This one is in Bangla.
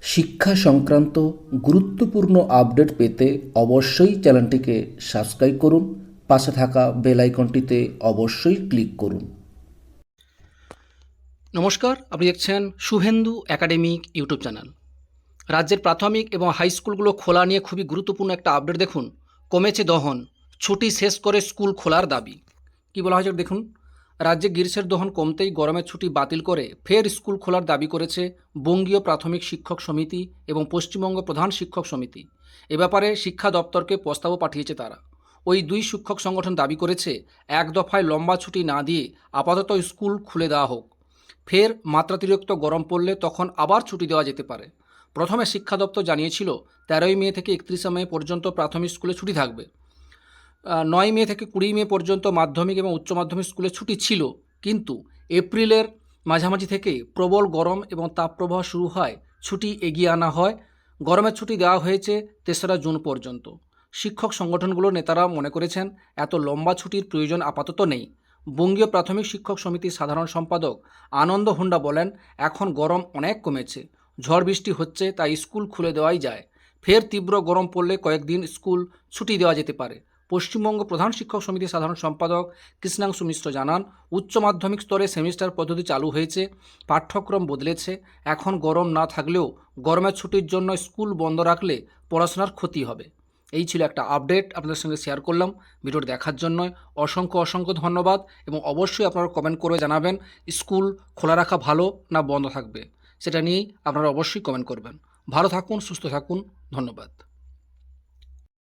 শিক্ষা সংক্রান্ত গুরুত্বপূর্ণ আপডেট পেতে অবশ্যই চ্যানেলটিকে সাবস্ক্রাইব করুন। পাশে থাকা বেল আইকনটিতে অবশ্যই ক্লিক করুন। নমস্কার, আপনি দেখছেন শুভেন্দু একাডেমিক ইউটিউব চ্যানেল। রাজ্যের প্রাথমিক এবং হাই স্কুলগুলো খোলা নিয়ে খুবই গুরুত্বপূর্ণ একটা আপডেট দেখুন। কমেছে দহন, ছুটি শেষ করে স্কুল খোলার দাবি। কি বলা হয়েছে দেখুন। রাজ্যে গ্রীষ্মের দহন কমতেই গরমের ছুটি বাতিল করে ফের স্কুল খোলার দাবি করেছে বঙ্গীয় প্রাথমিক শিক্ষক সমিতি এবং পশ্চিমবঙ্গ প্রধান শিক্ষক সমিতি। এ ব্যাপারে শিক্ষা দপ্তরকে প্রস্তাবও পাঠিয়েছে তারা। ওই দুই শিক্ষক সংগঠন দাবি করেছে এক দফায় লম্বা ছুটি না দিয়ে আপাতত স্কুল খুলে দেওয়া হোক। ফের মাত্রাতিরিক্ত গরম পড়লে তখন আবার ছুটি দেওয়া যেতে পারে। প্রথমে শিক্ষা দপ্তর জানিয়েছিল 13ই মে থেকে 31শে মে পর্যন্ত প্রাথমিক স্কুলে ছুটি থাকবে। 9 মে থেকে 20 মে পর্যন্ত মাধ্যমিক এবং উচ্চ মাধ্যমিক স্কুলে ছুটি ছিল, কিন্তু এপ্রিলের মাঝামাঝি থেকে প্রবল গরম এবং তাপপ্রবাহ শুরু হয়, ছুটি এগিয়ে আনা হয়। গরমের ছুটি দেওয়া হয়েছে 3রা জুন পর্যন্ত। শিক্ষক সংগঠনগুলোর নেতারা মনে করেছেন এত লম্বা ছুটির প্রয়োজন আপাতত নেই। বঙ্গীয় প্রাথমিক শিক্ষক সমিতির সাধারণ সম্পাদক আনন্দ হুন্ডা বলেন, এখন গরম অনেক কমেছে, ঝড় বৃষ্টি হচ্ছে, তাই স্কুল খুলে দেওয়াই যায়। ফের তীব্র গরম পড়লে কয়েকদিন স্কুল ছুটি দেওয়া যেতে পারে। পশ্চিমবঙ্গ প্রধান শিক্ষক সমিতির সাধারণ সম্পাদক কৃষ্ণাংশু মিশ্র জানান, উচ্চ মাধ্যমিক স্তরে সেমিস্টার পদ্ধতি চালু হয়েছে, পাঠ্যক্রম বদলেছে। এখন গরম না থাকলেও গরমের ছুটির জন্য স্কুল বন্ধ রাখলে পড়াশোনার ক্ষতি হবে। এই ছিল একটা আপডেট, আপনাদের সঙ্গে শেয়ার করলাম। ভিডিওটি দেখার জন্য অসংখ্য ধন্যবাদ, এবং অবশ্যই আপনারা কমেন্ট করে জানাবেন স্কুল খোলা রাখা ভালো না বন্ধ থাকবে, সেটা নিয়েই আপনারা অবশ্যই কমেন্ট করবেন। ভালো থাকুন, সুস্থ থাকুন, ধন্যবাদ।